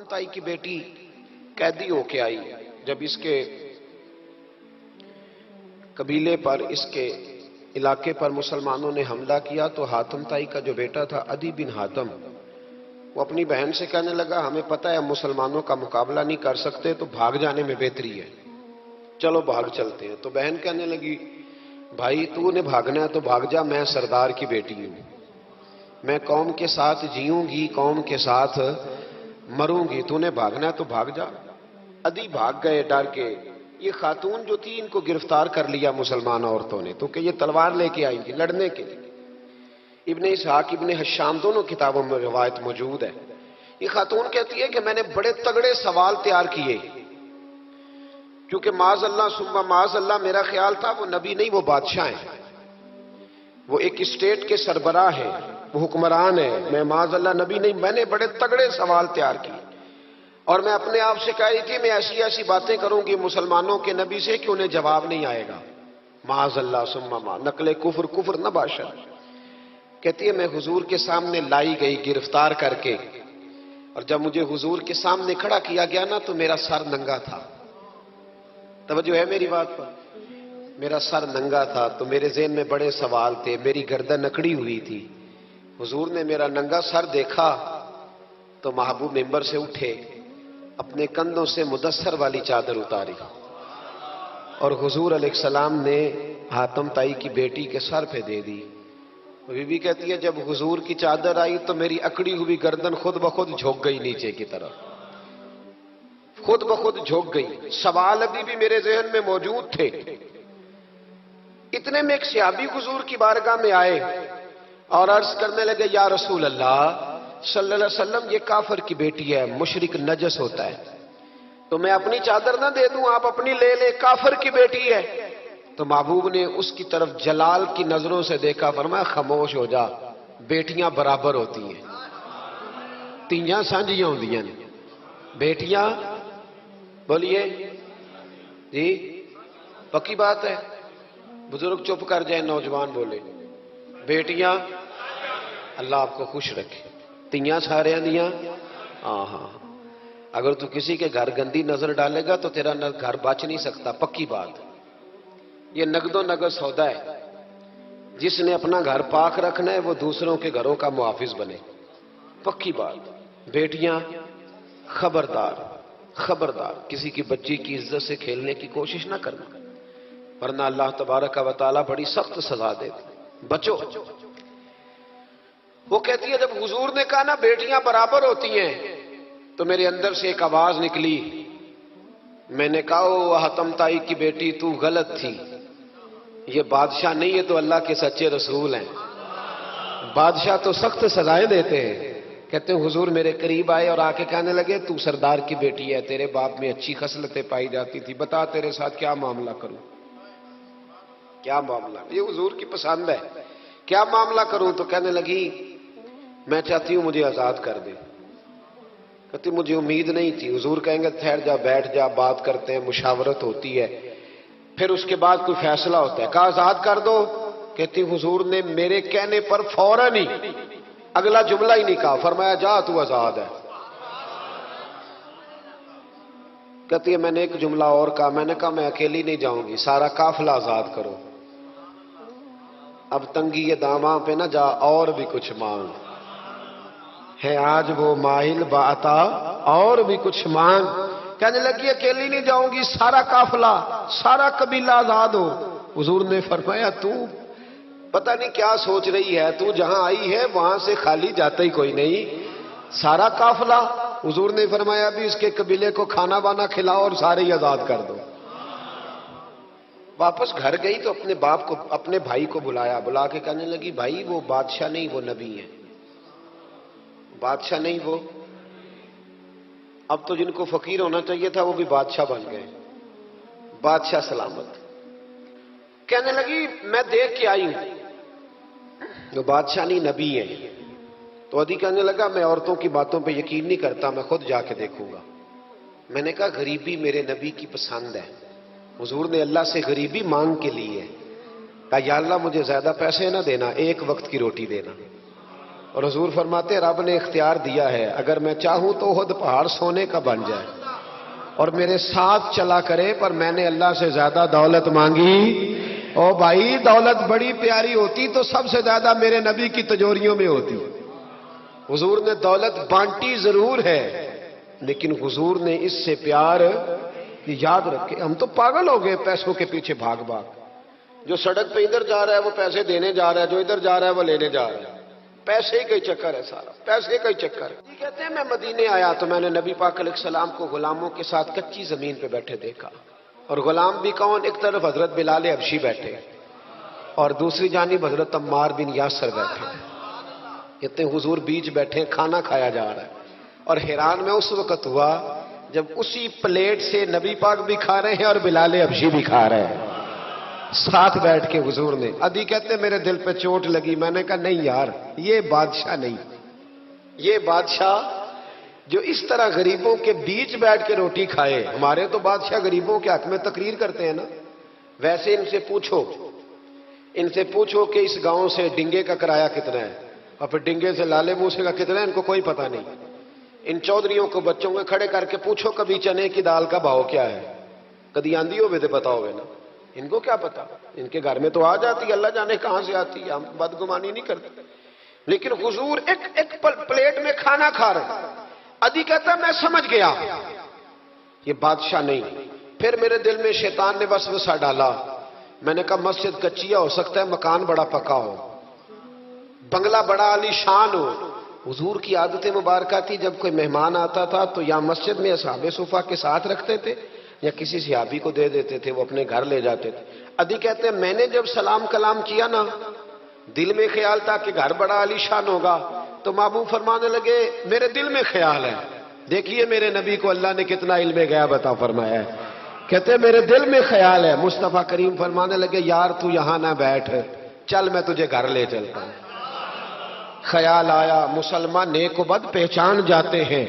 حاتم تائی کی بیٹی قیدی ہو کے آئی. جب اس کے قبیلے پر، اس کے علاقے پر مسلمانوں نے حملہ کیا تو حاتم تائی کا جو بیٹا تھا عدی بن حاتم، وہ اپنی بہن سے کہنے لگا ہمیں پتہ ہے ہم مسلمانوں کا مقابلہ نہیں کر سکتے تو بھاگ جانے میں بہتری ہے، چلو بھاگ چلتے ہیں. تو بہن کہنے لگی بھائی تو نے بھاگنا ہے تو بھاگ جا، میں سردار کی بیٹی ہوں، میں قوم کے ساتھ جیوں گی، قوم کے ساتھ مروں گی، تو نے بھاگنا ہے تو بھاگ جا. عدی بھاگ گئے ڈر کے. یہ خاتون جو تھی ان کو گرفتار کر لیا مسلمان عورتوں نے، تو کہ یہ تلوار لے کے آئی تھی لڑنے کے لیے. ابن اسحاق ابن حشام دونوں کتابوں میں روایت موجود ہے. یہ خاتون کہتی ہے کہ میں نے بڑے تگڑے سوال تیار کیے، کیونکہ معاذ اللہ ثم معاذ اللہ میرا خیال تھا وہ نبی نہیں، وہ بادشاہ ہیں، وہ ایک اسٹیٹ کے سربراہ ہیں، وہ حکمران ہیں، میں معاذ اللہ نبی نہیں. میں نے بڑے تگڑے سوال تیار کیے اور میں اپنے آپ سے کہہ رہی تھی میں ایسی ایسی باتیں کروں گی مسلمانوں کے نبی سے کہ انہیں جواب نہیں آئے گا. معاذ اللہ ثم معاذ، نقل کفر کفر نہ باشد. کہتی ہے میں حضور کے سامنے لائی گئی گرفتار کر کے، اور جب مجھے حضور کے سامنے کھڑا کیا گیا نا تو میرا سر ننگا تھا. توجہ ہے میری بات پر؟ میرا سر ننگا تھا تو میرے ذہن میں بڑے سوال تھے، میری گردن اکڑی ہوئی تھی. حضور نے میرا ننگا سر دیکھا تو محبوب ممبر سے اٹھے، اپنے کندھوں سے مدثر والی چادر اتاری اور حضور علیہ السلام نے حاتم تائی کی بیٹی کے سر پہ دے دی. بی بی کہتی ہے جب حضور کی چادر آئی تو میری اکڑی ہوئی گردن خود بخود جھک گئی نیچے کی طرف، خود بخود جھک گئی. سوال ابھی بھی میرے ذہن میں موجود تھے. اتنے میں ایک صحابی حضور کی بارگاہ میں آئے اور عرض کرنے لگے یا رسول اللہ صلی اللہ علیہ وسلم یہ کافر کی بیٹی ہے، مشرک نجس ہوتا ہے، تو میں اپنی چادر نہ دے دوں، آپ اپنی لے لے، کافر کی بیٹی ہے. تو محبوب نے اس کی طرف جلال کی نظروں سے دیکھا، فرمایا خاموش ہو جا، بیٹیاں برابر ہوتی ہیں، تیاں سانجیاں ہوندیاں نے، بیٹیاں بولیے جی پکی بات ہے. بزرگ چپ کر جائیں، نوجوان بولے بیٹیاں. اللہ آپ کو خوش رکھے. تیاں سارے دیاں. ہاں ہاں، اگر تو کسی کے گھر گندی نظر ڈالے گا تو تیرا گھر بچ نہیں سکتا، پکی بات. یہ نقد و نقد سودا ہے. جس نے اپنا گھر پاک رکھنا ہے وہ دوسروں کے گھروں کا محافظ بنے، پکی بات. بیٹیاں خبردار خبردار، کسی کی بچی کی عزت سے کھیلنے کی کوشش نہ کرنا، ورنہ اللہ تبارک و تعالیٰ بڑی سخت سزا دیتے. بچو. وہ کہتی ہے جب حضور نے کہا نا بیٹیاں برابر ہوتی ہیں تو میرے اندر سے ایک آواز نکلی. میں نے کہا او حاتم تائی کی بیٹی تو غلط تھی، یہ بادشاہ نہیں، یہ تو اللہ کے سچے رسول ہیں. بادشاہ تو سخت سزائیں دیتے ہیں. کہتے ہیں حضور میرے قریب آئے اور آ کے کہنے لگے تو سردار کی بیٹی ہے، تیرے باپ میں اچھی خصلتیں پائی جاتی تھی، بتا تیرے ساتھ کیا معاملہ کروں، کیا معاملہ. یہ حضور کی پسند ہے، کیا معاملہ کروں. تو کہنے لگی میں چاہتی ہوں مجھے آزاد کر دے. کہتی مجھے امید نہیں تھی. حضور کہیں گے ٹھہر جا، بیٹھ جا، بات کرتے ہیں، مشاورت ہوتی ہے، پھر اس کے بعد کوئی فیصلہ ہوتا ہے. کہا آزاد کر دو. کہتی حضور نے میرے کہنے پر فوراً ہی اگلا جملہ ہی نہیں کہا، فرمایا جا تو آزاد ہے. کہتی ہے میں نے ایک جملہ اور کہا، میں نے کہا میں اکیلی نہیں جاؤں گی، سارا قافلہ آزاد کرو. اب تنگی یہ داماں پہ نہ جا، اور بھی کچھ مانگ ہے آج وہ ماہل باتا، اور بھی کچھ مانگ. کہنے لگی اکیلی نہیں جاؤں گی، سارا قافلہ سارا قبیلہ آزاد ہو. حضور نے فرمایا تو پتہ نہیں کیا سوچ رہی ہے، تو جہاں آئی ہے وہاں سے خالی جاتا ہی کوئی نہیں، سارا قافلہ. حضور نے فرمایا بھی اس کے قبیلے کو کھانا بانا کھلاؤ اور سارے ہی آزاد کر دو. واپس گھر گئی تو اپنے باپ کو، اپنے بھائی کو بلایا، بلا کے کہنے لگی بھائی وہ بادشاہ نہیں وہ نبی ہے، بادشاہ نہیں وہ. اب تو جن کو فقیر ہونا چاہیے تھا وہ بھی بادشاہ بن گئے. بادشاہ سلامت. کہنے لگی میں دیکھ کے آئی ہوں وہ بادشاہ نہیں نبی ہے. تو عدی کہنے لگا میں عورتوں کی باتوں پہ یقین نہیں کرتا، میں خود جا کے دیکھوں گا. میں نے کہا غریبی میرے نبی کی پسند ہے. حضور نے اللہ سے غریبی مانگ کے لی ہے. کہا یا اللہ مجھے زیادہ پیسے نہ دینا، ایک وقت کی روٹی دینا. اور حضور فرماتے رب نے اختیار دیا ہے، اگر میں چاہوں تو احد پہاڑ سونے کا بن جائے اور میرے ساتھ چلا کرے، پر میں نے اللہ سے زیادہ دولت مانگی۔ او بھائی دولت بڑی پیاری ہوتی تو سب سے زیادہ میرے نبی کی تجوریوں میں ہوتی۔ حضور نے دولت بانٹی ضرور ہے، لیکن حضور نے اس سے پیار یاد رکھے۔ ہم تو پاگل ہو گئے پیسوں کے پیچھے بھاگ بھاگ، جو سڑک پہ ادھر جا رہا ہے وہ پیسے دینے جا رہا ہے، جو ادھر جا رہا ہے وہ لینے جا رہا ہے۔ پیسے کا ہی چکر ہے، سارا پیسے کا ہی چکر ہے۔ کہتے ہیں میں مدینے آیا تو میں نے نبی پاک علیہ السلام کو غلاموں کے ساتھ کچی زمین پہ بیٹھے دیکھا، اور غلام بھی کون؟ ایک طرف حضرت بلال حبشی بیٹھے اور دوسری جانب حضرت عمار بن یاسر بیٹھے۔ کہتے ہیں حضور بیچ بیٹھے، کھانا کھایا جا رہا ہے، اور حیران میں اس وقت ہوا جب اسی پلیٹ سے نبی پاک بھی کھا رہے ہیں اور بلال حبشی بھی کھا رہے ہیں ساتھ بیٹھ کے حضور نے۔ ادھی کہتے میرے دل پہ چوٹ لگی، میں نے کہا نہیں یار، یہ بادشاہ نہیں، یہ بادشاہ جو اس طرح غریبوں کے بیچ بیٹھ کے روٹی کھائے۔ ہمارے تو بادشاہ غریبوں کے حق میں تقریر کرتے ہیں نا، ویسے ان سے پوچھو کہ اس گاؤں سے ڈنگے کا کرایہ کتنا ہے، اور پھر ڈنگے سے لالے موسے کا کتنا ہے، ان کو کوئی پتہ نہیں۔ ان چودھریوں کو بچوں کو کھڑے کر کے پوچھو کبھی چنے کی دال کا بھاؤ کیا ہے، کدی آندھی ہوئے تو پتا ہوئے نا، ان کو کیا پتا؟ ان کے گھر میں تو آ جاتی ہے، اللہ جانے کہاں سے آتی ہے، ہم بدگمانی نہیں کرتے۔ لیکن حضور ایک پلیٹ میں کھانا کھا رہے ہیں۔ ادھی کہتا میں سمجھ گیا یہ بادشاہ نہیں۔ پھر میرے دل میں شیطان نے وسوسہ ڈالا، میں نے کہا مسجد کچیا ہو سکتا ہے، مکان بڑا پکا ہو، بنگلہ بڑا عالی شان ہو۔ حضور کی عادت مبارکہ تھی جب کوئی مہمان آتا تھا تو یا مسجد میں اصحاب صفہ کے ساتھ رکھتے تھے یا کسی صحابی کو دے دیتے تھے، وہ اپنے گھر لے جاتے تھے۔ ادھی کہتے ہیں میں نے جب سلام کلام کیا نا، دل میں خیال تھا کہ گھر بڑا عالی شان ہوگا، تو محبوب فرمانے لگے میرے دل میں خیال ہے، دیکھیے میرے نبی کو اللہ نے کتنا علم غیب عطا فرمایا ہے۔ کہتے ہیں میرے دل میں خیال ہے۔ مصطفیٰ کریم فرمانے لگے یار تو یہاں نہ بیٹھ، چل میں تجھے گھر لے چلتا ہوں۔ خیال آیا مسلمان نیک و بد پہچان جاتے ہیں،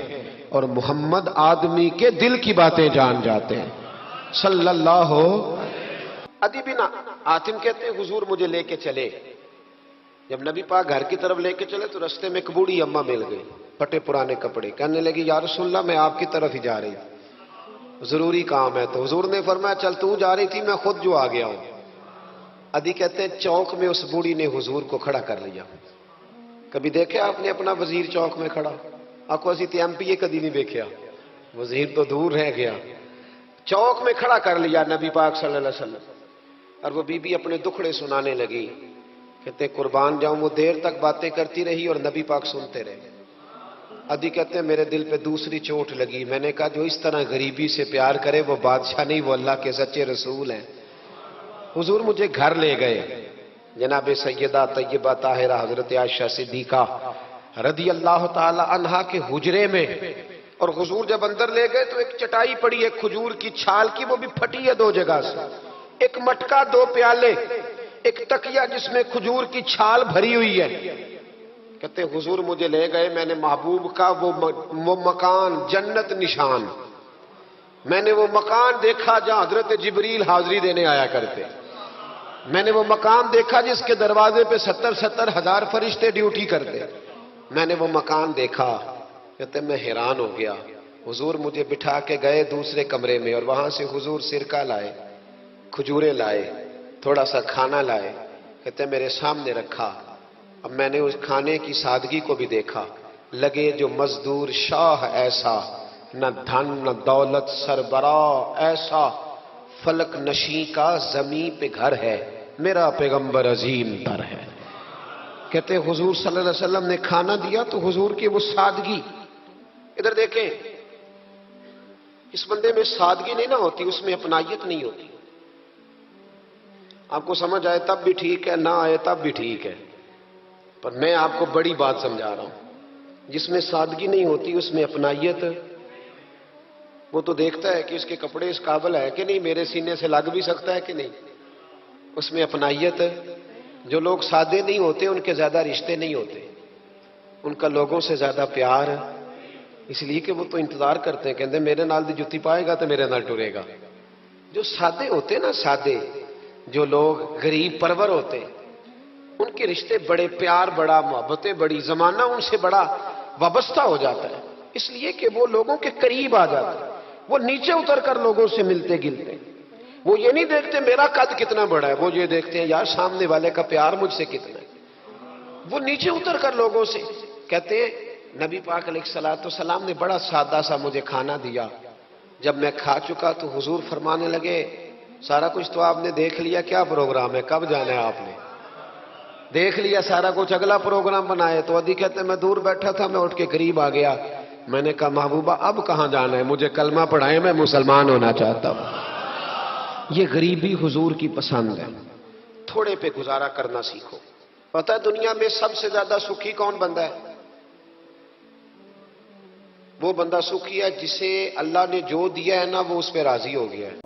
اور محمد آدمی کے دل کی باتیں جان جاتے ہیں صلی اللہ ہو۔ ادی بن حاتم کہتے ہیں حضور مجھے لے کے چلے، جب نبی پاک گھر کی طرف لے کے چلے تو رستے میں ایک بوڑھی اماں مل گئی، پھٹے پرانے کپڑے، کہنے لگی یا رسول اللہ میں آپ کی طرف ہی جا رہی تھی، ضروری کام ہے۔ تو حضور نے فرمایا چل تو جا رہی تھی، میں خود جو آ گیا ہوں۔ ادی کہتے ہیں چوک میں اس بوڑھی نے حضور کو کھڑا کر لیا۔ کبھی دیکھے آپ نے اپنا وزیر چوک میں کھڑا؟ آپ کو اسی ایم پی اے کدی نہیں دیکھا، وزیر تو دور رہ گیا، چوک میں کھڑا کر لیا نبی پاک صلی اللہ علیہ وسلم۔ اور وہ بی بی اپنے دکھڑے سنانے لگی، کہتے قربان جاؤں وہ دیر تک باتیں کرتی رہی اور نبی پاک سنتے رہے۔ ادھی کہتے ہیں میرے دل پہ دوسری چوٹ لگی، میں نے کہا جو اس طرح غریبی سے پیار کرے وہ بادشاہ نہیں، وہ اللہ کے سچے رسول ہیں۔ حضور مجھے گھر لے گئے، جناب سیدہ طیبہ طاہرہ حضرت عائشہ صدیقہ رضی اللہ تعالی عنہا کے حجرے میں، اور حضور جب اندر لے گئے تو ایک چٹائی پڑی ہے کھجور کی چھال کی، وہ بھی پھٹی ہے دو جگہ سے، ایک مٹکا، دو پیالے، ایک تکیہ جس میں کھجور کی چھال بھری ہوئی ہے۔ کہتے حضور مجھے لے گئے، میں نے محبوب کا وہ مکان جنت نشان، میں نے وہ مکان دیکھا جہاں حضرت جبریل حاضری دینے آیا کرتے، میں نے وہ مکان دیکھا جس کے دروازے پہ 70 ہزار فرشتے ڈیوٹی کرتے، میں نے وہ مکان دیکھا۔ کہتے میں حیران ہو گیا۔ حضور مجھے بٹھا کے گئے دوسرے کمرے میں، اور وہاں سے حضور سرکہ لائے، کھجوریں لائے، تھوڑا سا کھانا لائے، کہتے میرے سامنے رکھا۔ اب میں نے اس کھانے کی سادگی کو بھی دیکھا، لگے جو مزدور شاہ ایسا، نہ دھن نہ دولت سربراہ ایسا، فلک نشیں کا زمین پہ گھر ہے، میرا پیغمبر عظیم در ہے۔ کہتے حضور صلی اللہ علیہ وسلم نے کھانا دیا تو حضور کی وہ سادگی، ادھر دیکھیں اس بندے میں سادگی نہیں نہ ہوتی، اس میں اپنائیت نہیں ہوتی۔ آپ کو سمجھ آئے تب بھی ٹھیک ہے، نہ آئے تب بھی ٹھیک ہے، پر میں آپ کو بڑی بات سمجھا رہا ہوں، جس میں سادگی نہیں ہوتی اس میں اپنائیت، وہ تو دیکھتا ہے کہ اس کے کپڑے اس قابل ہے کہ نہیں، میرے سینے سے لگ بھی سکتا ہے کہ نہیں، اس میں اپنائیت۔ جو لوگ سادے نہیں ہوتے ان کے زیادہ رشتے نہیں ہوتے، ان کا لوگوں سے زیادہ پیار، اس لیے کہ وہ تو انتظار کرتے ہیں، کہتے ہیں میرے نال دی جتی پائے گا تو میرے نال ٹرے گا۔ جو سادے ہوتے نا، سادے جو لوگ غریب پرور ہوتے، ان کے رشتے بڑے پیار، بڑا محبتیں، بڑی زمانہ ان سے بڑا وابستہ ہو جاتا ہے، اس لیے کہ وہ لوگوں کے قریب آ جاتا ہے، وہ نیچے اتر کر لوگوں سے ملتے گلتے، وہ یہ نہیں دیکھتے میرا قد کتنا بڑا ہے، وہ یہ دیکھتے ہیں یار سامنے والے کا پیار مجھ سے کتنا ہے۔ وہ نیچے اتر کر لوگوں سے کہتے ہیں نبی پاک علیہ الصلوۃ والسلام نے بڑا سادہ سا مجھے کھانا دیا، جب میں کھا چکا تو حضور فرمانے لگے سارا کچھ تو آپ نے دیکھ لیا، کیا پروگرام ہے، کب جانا ہے؟ آپ نے دیکھ لیا سارا کچھ، اگلا پروگرام بنائے۔ تو ادی کہتے ہیں میں دور بیٹھا تھا، میں اٹھ کے قریب آ گیا، میں نے کہا محبوبہ اب کہاں جانا ہے، مجھے کلمہ پڑھائے، میں مسلمان ہونا چاہتا ہوں۔ یہ غریبی حضور کی پسند ہے، تھوڑے پہ گزارا کرنا سیکھو۔ پتہ ہے دنیا میں سب سے زیادہ سکھی کون بندہ ہے؟ وہ بندہ سکھی ہے جسے اللہ نے جو دیا ہے نا وہ اس پہ راضی ہو گیا ہے۔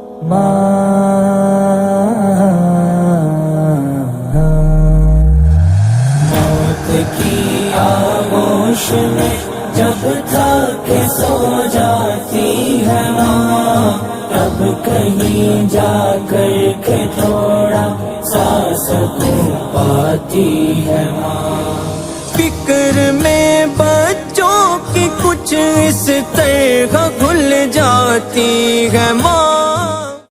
موت کی آغوش میں جب تھک سو جاتی ہے ماں، تب کہیں جا کر کے تھوڑا سا سکون پاتی ہے ماں۔ فکر میں بچوں کی کچھ اس طرح کھل جاتی ہے ماں،